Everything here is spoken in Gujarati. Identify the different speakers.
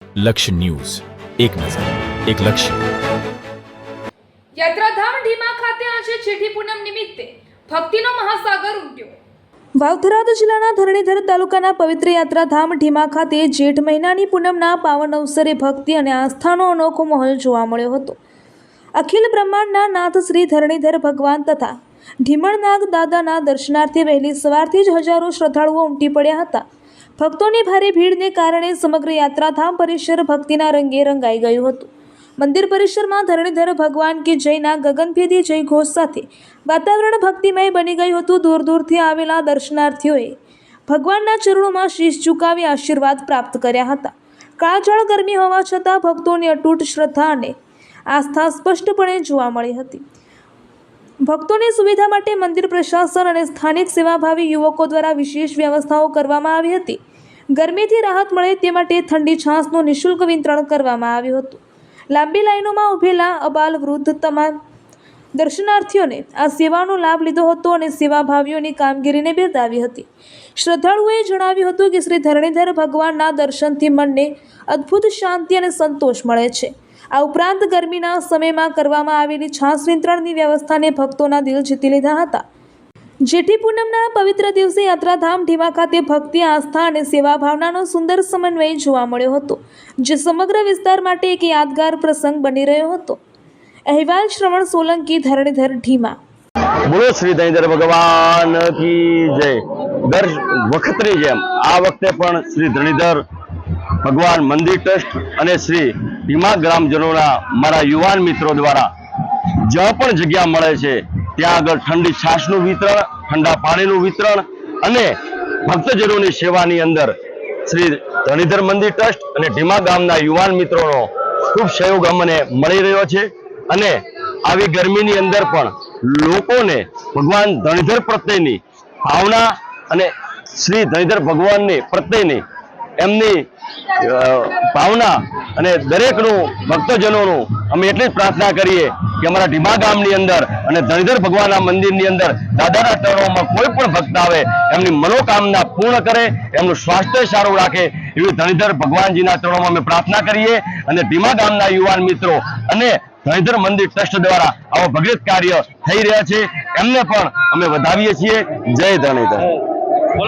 Speaker 1: લક્ષ્ય ન્યૂઝ, એક નજર, એક લક્ષ્ય.
Speaker 2: યાત્રાધામ ઢીમા ખાતે આજે જેઠી પૂનમ નિમિત્તે ભક્તિનો મહાસાગર ઉમટ્યો.
Speaker 3: વાવથરાદ જિલ્લાના ધરણીધર તાલુકાના પવિત્ર યાત્રાધામ ઢીમા ખાતે જેઠ મહિનાની પૂનમના પાવન અવસરે ભક્તિ અને આસ્થાનો અનોખો માહોલ જોવા મળ્યો હતો. અખિલ બ્રહ્માંડના નાથ શ્રી ધરણીધર ભગવાન તથા ઢીમણનાગ દાદાના દર્શનાર્થે વહેલી સવારથી જ હજારો શ્રદ્ધાળુઓ ઉમટી પડ્યા હતા. ભક્તોની ભારે ભીડને કારણે સમગ્ર યાત્રાધામ પરિસર ભક્તિના રંગે રંગાઈ ગયું હતું. મંદિર પરિસરમાં ધરણીધર ભગવાન કી જયના ગગનભેદી જય ઘોષ સાથે વાતાવરણ ભક્તિમય બની ગયું હતું. દૂર દૂરથી આવેલા દર્શનાર્થીઓએ ભગવાનના ચરણોમાં શીશ ઝુકાવી આશીર્વાદ પ્રાપ્ત કર્યા હતા. કાળઝાળ ગરમી હોવા છતાં ભક્તોની અતૂટ શ્રદ્ધા અને આસ્થા સ્પષ્ટપણે જોવા મળી હતી. ભક્તોની સુવિધા માટે મંદિર પ્રશાસન અને સ્થાનિક સેવાભાવી યુવકો દ્વારા વિશેષ વ્યવસ્થાઓ કરવામાં આવી હતી. ગરમીથી રાહત મળે તે માટે ઠંડી છાશનું નિઃશુલ્ક વિતરણ કરવામાં આવ્યું હતું. લાંબી લાઈનોમાં ઊભેલા અબાલ વૃદ્ધ તમામ દર્શનાર્થીઓને આ સેવાનો લાભ લીધો હતો અને સેવાભાવીઓની કામગીરીને બિરદાવી હતી. શ્રદ્ધાળુઓએ જણાવ્યું હતું કે શ્રી ધરણીધર ભગવાનના દર્શનથી મનને અદ્ભુત શાંતિ અને સંતોષ મળે છે. આ ઉપરાંત ગરમીના સમયમાં કરવામાં આવેલી છાશ વિતરણની વ્યવસ્થાને ભક્તોના દિલ જીતી લીધા હતા. જેઠી પૂનમના પવિત્ર દિવસે યાત્રાધામ ઢીમા ખાતે ભક્તિ, આસ્થા અને સેવા ભાવનાનો સુંદર સમન્વય જોવા મળ્યો હતો, જે સમગ્ર વિસ્તાર માટે એક યાદગાર પ્રસંગ બની રહ્યો હતો. અહેવાલ શ્રવણ સોલંકી, ધરણીધર ઢીમા.
Speaker 4: બોલો શ્રી ધરણીધર ભગવાન કી જય. દર વખતની જેમ આ વખતે પણ શ્રી ધરણીધર ભગવાન મંદિર ટ્રસ્ટ અને શ્રી ઢીમા ગ્રામજનોના મારા યુવાન મિત્રો દ્વારા જ્યાં પણ જગ્યા મળે છે ત્યાં આગળ ઠંડી છાશનું વિતરણ, ઠંડા પાણીનું વિતરણ અને ભક્તજનોની સેવાની અંદર શ્રી ધરણીધર મંદિર ટ્રસ્ટ અને ઢીમા ગામના યુવાન મિત્રોનો ખૂબ સહયોગ અમને મળી રહ્યો છે. અને આવી ગરમીની અંદર પણ લોકોને ભગવાન ધરણીધર પ્રત્યેની ભાવના અને શ્રી ધરણીધર ભગવાનની પ્રત્યેની એમની ભાવના અને દરેકનું ભક્તજનોનું અમે એટલી જ પ્રાર્થના કરીએ કે અમારા ઢીમા ગામની અંદર અને ધરણીધર ભગવાનના મંદિરની અંદર દાદાના ચરણોમાં કોઈ પણ ભક્ત આવે એમની મનોકામના પૂર્ણ કરે, એમનું સ્વાસ્થ્ય સારું રાખે એવી ધરણીધર ભગવાનજીના ચરણોમાં અમે પ્રાર્થના કરીએ. અને ઢીમા ગામના યુવાન મિત્રો અને ધરણીધર મંદિર ટ્રસ્ટ દ્વારા આવો ભગીરથ કાર્ય થઈ રહ્યા છે, એમને પણ અમે વધાવીએ છીએ. જય ધરણીધર.